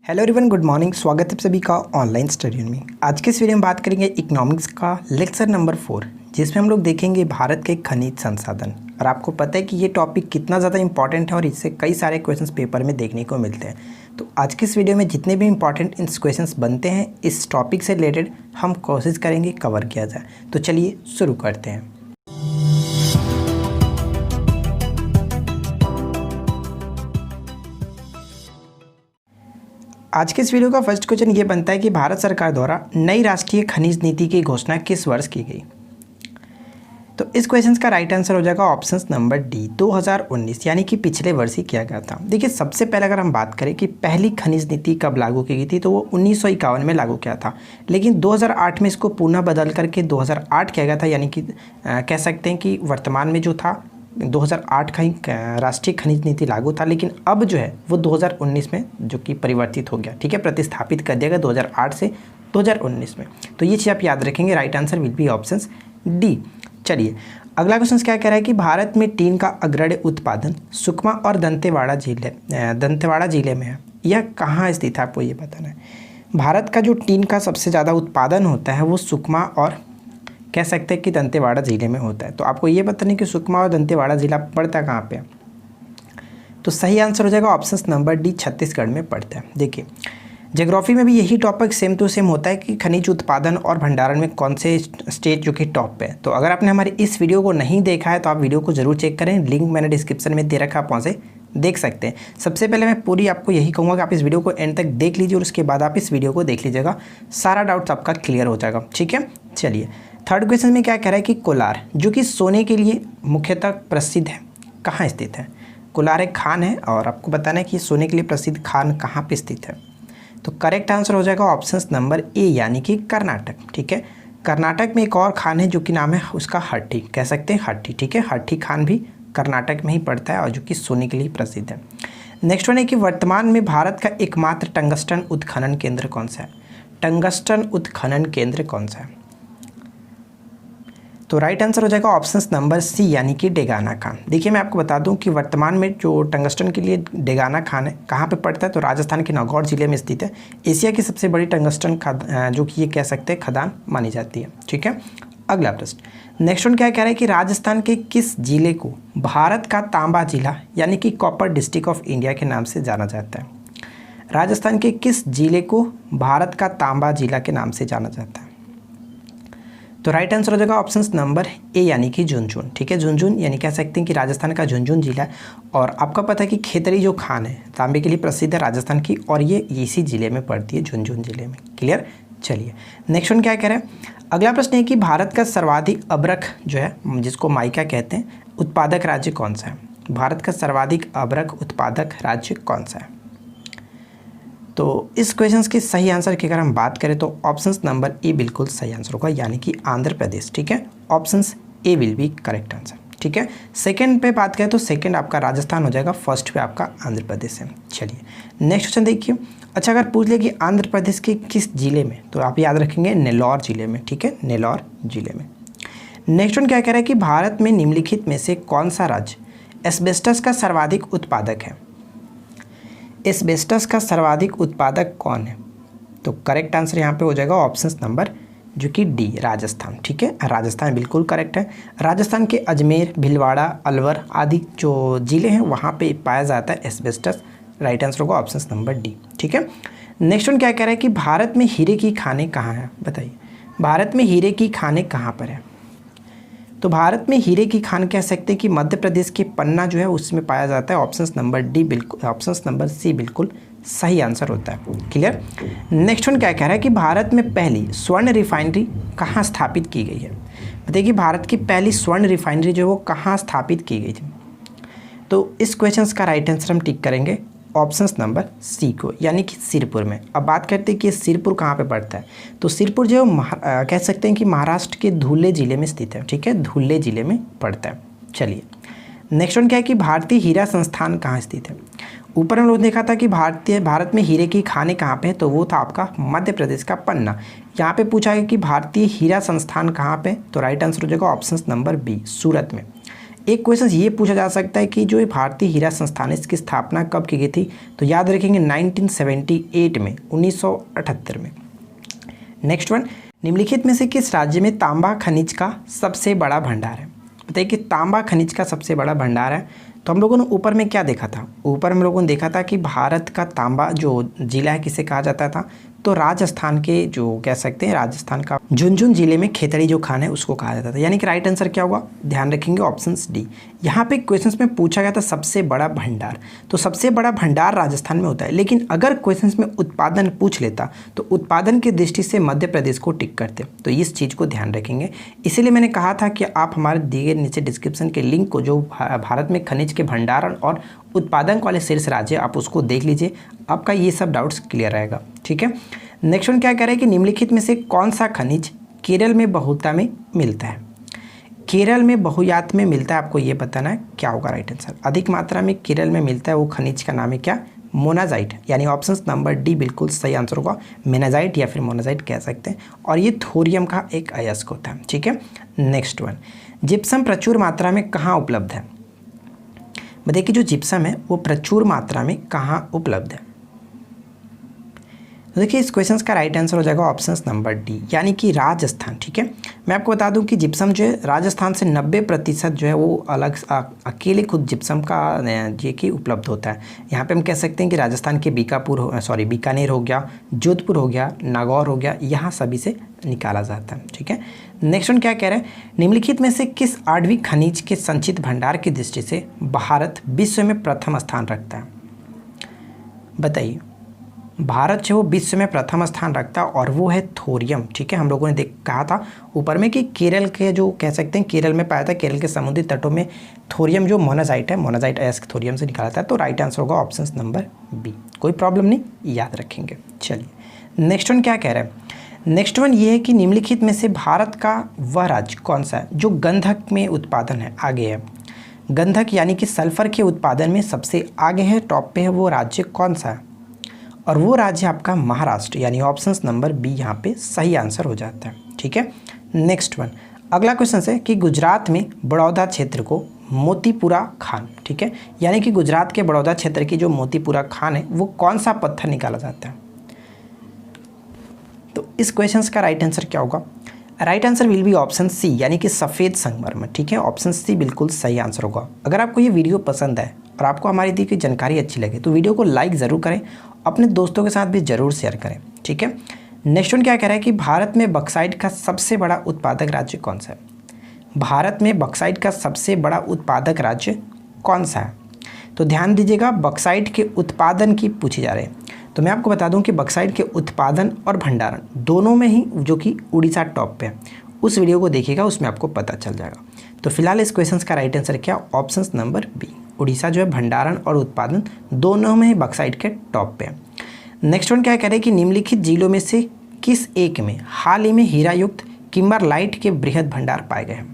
Hello everyone, good morning. स्वागत है सभी का ऑनलाइन स्टडी में। आज के इस वीडियो में बात करेंगे इकोनॉमिक्स का लेक्चर नंबर 4, जिसमें हम लोग देखेंगे भारत के खनिज संसाधन। और आपको पता है कि ये टॉपिक कितना ज़्यादा इंपॉर्टेंट है और इससे कई सारे क्वेश्चंस पेपर में देखने को मिलते हैं। तो आज के इस वीडियो में जितने भी इंपॉर्टेंट क्वेश्चंस बनते हैं इस टॉपिक से रिलेटेड हम कोशिश करेंगे कवर किया जाए। तो चलिए शुरू करते हैं। आज के इस वीडियो का फर्स्ट क्वेश्चन ये बनता है कि भारत सरकार द्वारा नई राष्ट्रीय खनिज नीति की घोषणा किस वर्ष की गई। तो इस क्वेश्चन का राइट आंसर हो जाएगा ऑप्शन नंबर डी, 2019, यानी कि पिछले वर्ष ही किया गया था। देखिए, सबसे पहले अगर हम बात करें कि पहली खनिज नीति कब लागू की गई थी, तो वो 1951 में लागू किया था, लेकिन 2008 में इसको पुनः बदल करके 2008 किया गया था। यानी कि कह सकते हैं कि वर्तमान में जो था 2008 का ही राष्ट्रीय खनिज नीति लागू था, लेकिन अब जो है वो 2019 में जो कि परिवर्तित हो गया। ठीक है, प्रतिस्थापित कर दिया गया 2008 से 2019 में। तो ये चीज़ आप याद रखेंगे। Right answer will be option D. चलिए, अगला क्वेश्चन क्या कह रहा है कि भारत में टीन का अग्रणी उत्पादन सुकमा और दंतेवाड़ा जिले में है। यह कहाँ स्थित है, आपको ये बताना है। भारत का जो टीन का सबसे ज़्यादा उत्पादन होता है वो सुकमा और कह सकते हैं कि दंतेवाड़ा ज़िले में होता है। तो आपको ये बताना है कि सुकमा और दंतेवाड़ा ज़िला पड़ता कहाँ पे है। तो सही आंसर हो जाएगा ऑप्शन नंबर डी, छत्तीसगढ़ में पड़ता है। देखिए, ज्योग्राफी में भी यही टॉपिक सेम टू सेम होता है कि खनिज उत्पादन और भंडारण में कौन से स्टेट जो कि टॉप पे है। तो अगर आपने हमारी इस वीडियो को नहीं देखा है तो आप वीडियो को ज़रूर चेक करें। लिंक मैंने डिस्क्रिप्शन में दे रखा, आप वहाँ से देख सकते हैं। सबसे पहले मैं पूरी आपको यही कहूँगा कि आप इस वीडियो को एंड तक देख लीजिए और उसके बाद आप इस वीडियो को देख लीजिएगा, सारा डाउट्स आपका क्लियर हो जाएगा। ठीक है, चलिए थर्ड क्वेश्चन में क्या कह रहा है कि कोलार जो कि सोने के लिए मुख्यतः प्रसिद्ध है, कहाँ स्थित है। कोलार एक खान है और आपको बताना है कि सोने के लिए प्रसिद्ध खान कहाँ पे स्थित है। तो करेक्ट आंसर हो जाएगा ऑप्शन नंबर ए, यानी कि कर्नाटक। ठीक है, कर्नाटक में एक और खान है जो कि नाम है उसका हट्टी, कह सकते हैं हट्टी। ठीक है, हट्टी खान भी कर्नाटक में ही पड़ता है और जो कि सोने के लिए प्रसिद्ध है। नेक्स्ट वन है कि वर्तमान में भारत का एकमात्र टंगस्टन उत्खनन केंद्र कौन सा है। टंगस्टन उत्खनन केंद्र कौन सा है। तो राइट आंसर हो जाएगा ऑप्शन नंबर सी, यानी कि डेगाना खान। देखिए, मैं आपको बता दूं कि वर्तमान में जो टंगस्टन के लिए डेगाना खान है कहाँ पे पड़ता है, तो राजस्थान के नागौर जिले में स्थित है। एशिया की सबसे बड़ी टंगस्टन जो कि ये कह सकते हैं खदान मानी जाती है। ठीक है, अगला प्रश्न नेक्स्ट वन क्या कह रहा है कि राजस्थान के किस जिले को भारत का तांबा जिला यानी कि कॉपर डिस्ट्रिक्ट ऑफ इंडिया के नाम से जाना जाता है। राजस्थान के किस जिले को भारत का तांबा जिला के नाम से जाना जाता है। तो राइट आंसर हो जाएगा ऑप्शन नंबर ए, यानी कि झुंझुनू। ठीक है, झुंझुनू यानी कह सकते हैं कि राजस्थान का झुंझुनू जिला है। और आपका पता है कि खेतरी जो खान है तांबे के लिए प्रसिद्ध है राजस्थान की, और ये इसी जिले में पड़ती है, झुंझुनू जिले में। क्लियर। चलिए नेक्स्ट वन क्या कह रहा है। अगला प्रश्न है कि भारत का सर्वाधिक अभ्रक जो है, जिसको माइका कहते हैं, उत्पादक राज्य कौन सा है। भारत का सर्वाधिक अभ्रक उत्पादक राज्य कौन सा है। तो इस क्वेश्चन के सही आंसर की अगर हम बात करें तो ऑप्शन नंबर ए बिल्कुल सही आंसर होगा, यानी कि आंध्र प्रदेश। ठीक है, option A will be correct answer. ठीक है, सेकंड पे बात करें तो सेकंड आपका राजस्थान हो जाएगा, फर्स्ट पे आपका आंध्र प्रदेश है। चलिए नेक्स्ट क्वेश्चन देखिए। अच्छा, अगर पूछ ले कि आंध्र प्रदेश के किस जिले में, तो आप याद रखेंगे नेल्लौर जिले में। ठीक है, नेल्लौर जिले में। नेक्स्ट वन क्या कह रहा है कि भारत में निम्नलिखित में से कौन सा राज्य एस्बेस्टस का सर्वाधिक उत्पादक है। एस्बेस्टस का सर्वाधिक उत्पादक कौन है। तो करेक्ट आंसर यहाँ पे हो जाएगा ऑप्शन नंबर जो कि डी, राजस्थान। ठीक है, राजस्थान बिल्कुल करेक्ट है। राजस्थान के अजमेर, भीलवाड़ा, अलवर आदि जो ज़िले हैं वहाँ पे पाया जाता है एस्बेस्टस। राइट आंसर होगा ऑप्शन नंबर डी। ठीक है, नेक्स्ट वन क्या कह रहा है कि भारत में हीरे की खानें कहाँ हैं। बताइए, भारत में हीरे की खानें कहाँ पर है। तो भारत में हीरे की खान कह सकते हैं कि मध्य प्रदेश के पन्ना जो है उसमें पाया जाता है। ऑप्शन नंबर डी बिल्कुल, ऑप्शन नंबर सी बिल्कुल सही आंसर होता है। क्लियर। नेक्स्ट वन क्या कह रहा है कि भारत में पहली स्वर्ण रिफाइनरी कहाँ स्थापित की गई है। बताइए कि भारत की पहली स्वर्ण रिफाइनरी जो है वो कहाँ स्थापित की गई थी। तो इस क्वेश्चन का राइट आंसर हम टिक करेंगे ऑप्शन नंबर सी को, यानी कि सिरपुर में। अब बात करते हैं कि सिरपुर कहाँ पे पड़ता है। तो सिरपुर जो कह सकते हैं कि महाराष्ट्र के धुले जिले में स्थित है। ठीक है, धुले जिले में पड़ता है। चलिए नेक्स्ट वन क्या है कि भारतीय हीरा संस्थान कहाँ स्थित है। ऊपर हम लोग देखा था कि भारत में हीरे की खानें कहाँ पे है, तो वो था आपका मध्य प्रदेश का पन्ना। यहाँ पे पूछा गया कि भारतीय हीरा संस्थान कहाँ पे, तो राइट आंसर हो जाएगा ऑप्शन नंबर बी, सूरत में। एक क्वेश्चन ये पूछा जा सकता है कि जो ये भारतीय हीरा संस्थान है इसकी स्थापना कब की गई थी, तो याद रखेंगे 1978 में, 1978 में। नेक्स्ट वन, निम्नलिखित में से किस राज्य में तांबा खनिज का सबसे बड़ा भंडार है। बताइए कि तांबा खनिज का सबसे बड़ा भंडार है। तो हम लोगों ने ऊपर में क्या देखा था, ऊपर हम लोगों ने देखा था कि भारत का तांबा जो जिला है किसे कहा जाता था, तो राजस्थान के जो कह सकते हैं राजस्थान का झुंझुनू जिले में खेतड़ी जो खान है उसको कहा जाता था। यानी कि राइट आंसर क्या होगा, ध्यान रखेंगे ऑप्शन डी। यहाँ पे क्वेश्चंस में पूछा गया था सबसे बड़ा भंडार, तो सबसे बड़ा भंडार राजस्थान में होता है। लेकिन अगर क्वेश्चंस में उत्पादन पूछ लेता तो उत्पादन की दृष्टि से मध्य प्रदेश को टिक करते, तो इस चीज़ को ध्यान रखेंगे। इसीलिए मैंने कहा था कि आप हमारे दिए गए नीचे डिस्क्रिप्शन के लिंक को, जो भारत में खनिज के भंडारण और उत्पादन वाले शीर्ष राज्य, आप उसको देख लीजिए, आपका ये सब डाउट्स क्लियर रहेगा। ठीक है। नेक्स्ट वन क्या कह रहा है कि निम्नलिखित में से कौन सा खनिज केरल में बहुता में मिलता है। केरल में बहुयात में मिलता है, आपको ये बताना है क्या होगा राइट आंसर। अधिक मात्रा में केरल में मिलता है वो खनिज का नाम है क्या, मोनाजाइट। यानी ऑप्शन नंबर डी बिल्कुल सही आंसर होगा। मेनाजाइट या फिर मोनाजाइट कह सकते हैं, और ये थोरियम का एक अयस्क होता है। ठीक है। नेक्स्ट वन, जिप्सम प्रचुर मात्रा में कहाँ उपलब्ध है। बताइए कि जो जिप्सम है वो प्रचुर मात्रा में कहाँ उपलब्ध है। तो देखिए इस क्वेश्चन का राइट आंसर हो जाएगा ऑप्शन नंबर डी, यानी कि राजस्थान। ठीक है। मैं आपको बता दूं कि जिप्सम जो है राजस्थान से 90% जो है वो अलग अकेले खुद जिप्सम का ये कि उपलब्ध होता है। यहाँ पे हम कह सकते हैं कि राजस्थान के बीकानेर हो गया, जोधपुर हो गया, नागौर हो गया, यहाँ सभी से निकाला जाता है। ठीक है। नेक्स्ट वन क्या कह रहे हैं, निम्नलिखित में से किस आणविक खनिज के संचित भंडार की दृष्टि से भारत विश्व में प्रथम स्थान रखता है। बताइए, भारत जो विश्व में प्रथम स्थान रखता है और वो है थोरियम। ठीक है। हम लोगों ने कहा था ऊपर में कि केरल के जो कह सकते हैं केरल में पाया था, केरल के समुद्री तटों में थोरियम जो मोनाजाइट है, मोनाजाइट अयस्क थोरियम से निकाला था। तो राइट आंसर होगा ऑप्शन नंबर बी। कोई प्रॉब्लम नहीं, याद रखेंगे। चलिए नेक्स्ट वन क्या कह रहे हैं, नेक्स्ट वन ये है कि निम्नलिखित में से भारत का वह राज्य कौन सा है जो गंधक में उत्पादन है आगे है। गंधक यानी कि सल्फर के उत्पादन में सबसे आगे है, टॉप पे है, वो राज्य कौन सा है, और वो राज्य आपका महाराष्ट्र। यानी ऑप्शन नंबर बी यहाँ पे सही आंसर हो जाता है। ठीक है। नेक्स्ट वन, अगला क्वेश्चन है कि गुजरात में बड़ौदा क्षेत्र को मोतीपुरा खान, ठीक है, यानी कि गुजरात के बड़ौदा क्षेत्र की जो मोतीपुरा खान है वो कौन सा पत्थर निकाला जाता है। तो इस क्वेश्चन का राइट आंसर क्या होगा, right answer will be option C, यानी कि सफ़ेद संगमरमर। ठीक है। ऑप्शन सी बिल्कुल सही आंसर होगा। अगर आपको ये वीडियो पसंद है और आपको हमारी दी गई जानकारी अच्छी लगे तो वीडियो को लाइक ज़रूर करें, अपने दोस्तों के साथ भी ज़रूर शेयर करें। ठीक है। नेक्स्ट वन क्या कह रहा है कि भारत में बॉक्साइट का सबसे बड़ा उत्पादक राज्य कौन सा है। भारत में बॉक्साइट का सबसे बड़ा उत्पादक राज्य कौन सा है। तो ध्यान दीजिएगा, बॉक्साइट के उत्पादन की पूछी जा रही है। तो मैं आपको बता दूं कि बॉक्साइट के उत्पादन और भंडारण दोनों में ही जो कि उड़ीसा टॉप पे है, उस वीडियो को देखिएगा, उसमें आपको पता चल जाएगा। तो फिलहाल इस क्वेश्चन का राइट आंसर क्या, ऑप्शन नंबर बी। उड़ीसा जो है भंडारण और उत्पादन दोनों में ही बॉक्साइट के टॉप पे है। नेक्स्ट वन क्या कह रहे हैं कि निम्नलिखित जिलों में से किस एक में हाल ही में हीरा युक्त किम्बरलाइट के बृहद भंडार पाए गए हैं।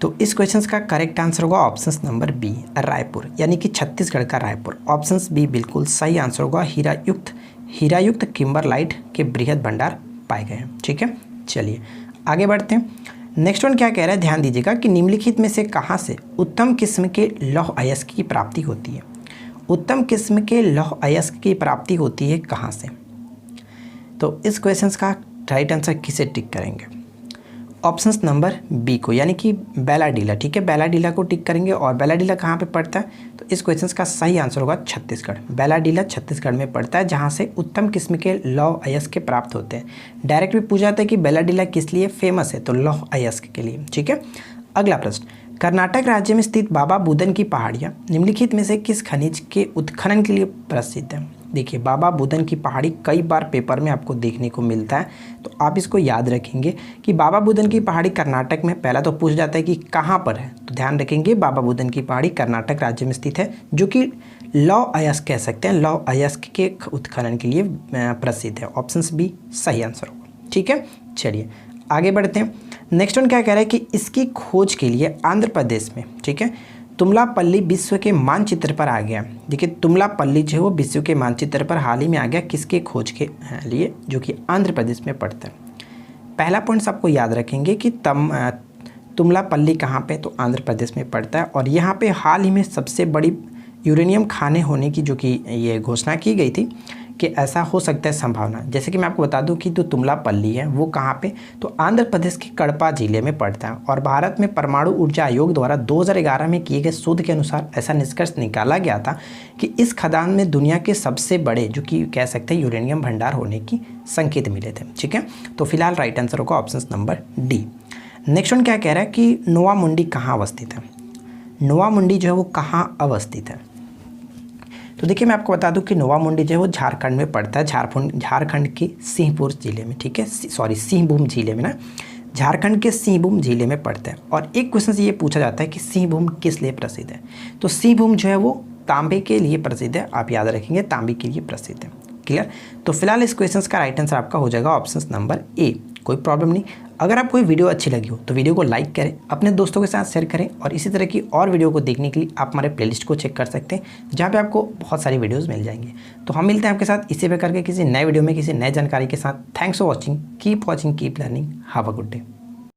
तो इस क्वेश्चन का करेक्ट आंसर होगा ऑप्शन नंबर बी, रायपुर, यानी कि छत्तीसगढ़ का रायपुर। ऑप्शन बी बिल्कुल सही आंसर होगा। हीरा युक्त किम्बरलाइट के बृहद भंडार पाए गए हैं। ठीक है। चलिए आगे बढ़ते हैं। नेक्स्ट वन क्या कह रहा है, ध्यान दीजिएगा कि निम्नलिखित में से कहाँ से उत्तम किस्म के लौह अयस्क की प्राप्ति होती है। उत्तम किस्म के लौह अयस्क की प्राप्ति होती है कहाँ से। तो इस क्वेश्चन का राइट आंसर किसे टिक करेंगे, ऑप्शन नंबर बी को, यानी कि बैलाडीला। ठीक है। बैलाडीला को टिक करेंगे, और बैलाडीला कहाँ पे पड़ता है, तो इस क्वेश्चन का सही आंसर होगा छत्तीसगढ़। बैलाडीला छत्तीसगढ़ में पड़ता है, जहाँ से उत्तम किस्म के लौह अयस्क के प्राप्त होते हैं। डायरेक्ट भी पूछा जाता है कि बैलाडीला किस लिए फेमस है, तो लौह अयस्क के लिए। ठीक है। अगला प्रश्न, कर्नाटक राज्य में स्थित बाबा बुदन की पहाड़ियाँ निम्नलिखित में से किस खनिज के उत्खनन के लिए प्रसिद्ध है। देखिए, बाबा बुदन की पहाड़ी कई बार पेपर में आपको देखने को मिलता है, तो आप इसको याद रखेंगे कि बाबा बुदन की पहाड़ी कर्नाटक में, पहला तो पूछ जाता है कि कहाँ पर है, तो ध्यान रखेंगे बाबा बुदन की पहाड़ी कर्नाटक राज्य में स्थित है, जो कि लौह अयस्क कह सकते हैं, लौह अयस्क के उत्खनन के लिए प्रसिद्ध है। ऑप्शन बी सही आंसर होगा। ठीक है। चलिए आगे बढ़ते हैं। नेक्स्ट वन क्या कह रहा है कि इसकी खोज के लिए आंध्र प्रदेश में, ठीक है, तुमलापल्ली विश्व के मानचित्र पर आ गया। देखिए, तुमलापल्ली जो है वो विश्व के मानचित्र पर हाल ही में आ गया, किसके खोज के लिए, जो कि आंध्र प्रदेश में पड़ता है। पहला पॉइंट्स आपको याद रखेंगे कि तुमलापल्ली कहाँ पे, तो आंध्र प्रदेश में पड़ता है। और यहाँ पे हाल ही में सबसे बड़ी यूरेनियम खाने होने की जो कि ये घोषणा की गई थी कि ऐसा हो सकता है संभावना। जैसे कि मैं आपको बता दूं कि जो तुमलापल्ली है वो कहाँ पे, तो आंध्र प्रदेश के कड़पा जिले में पड़ता है। और भारत में परमाणु ऊर्जा आयोग द्वारा 2011 में किए गए शोध के अनुसार ऐसा निष्कर्ष निकाला गया था कि इस खदान में दुनिया के सबसे बड़े जो कि कह सकते हैं यूरेनियम भंडार होने की संकेत मिले थे। ठीक है, तो फिलहाल राइट आंसर होगा option number D. Next one क्या कह रहा है कि नोवा मुंडी कहाँ अवस्थित है। नोवा मुंडी जो है वो कहाँ अवस्थित है, तो देखिए मैं आपको बता दूं कि नोवा मुंडी जो है वो झारखंड में पड़ता है, झारखंड के सिंहपुर जिले में। ठीक है, सॉरी सिंहभूम जिले में ना, झारखंड के सिंहभूम जिले में पड़ता है। और एक क्वेश्चन से ये पूछा जाता है कि सिंहभूम किस लिए प्रसिद्ध है, तो सिंहभूम जो है वो तांबे के लिए प्रसिद्ध है। आप याद रखेंगे तांबे के लिए प्रसिद्ध है। क्लियर, तो फिलहाल इस क्वेश्चन का राइट आंसर आपका हो जाएगा ऑप्शन नंबर ए। कोई प्रॉब्लम नहीं। अगर आपको ये वीडियो अच्छी लगी हो तो वीडियो को लाइक करें, अपने दोस्तों के साथ शेयर करें, और इसी तरह की और वीडियो को देखने के लिए आप हमारे प्लेलिस्ट को चेक कर सकते हैं, जहाँ पे आपको बहुत सारी वीडियोस मिल जाएंगे। तो हम मिलते हैं आपके साथ इसी प्रकार के किसी नए वीडियो में किसी नए जानकारी के साथ। Thanks for watching, keep learning, have a good day.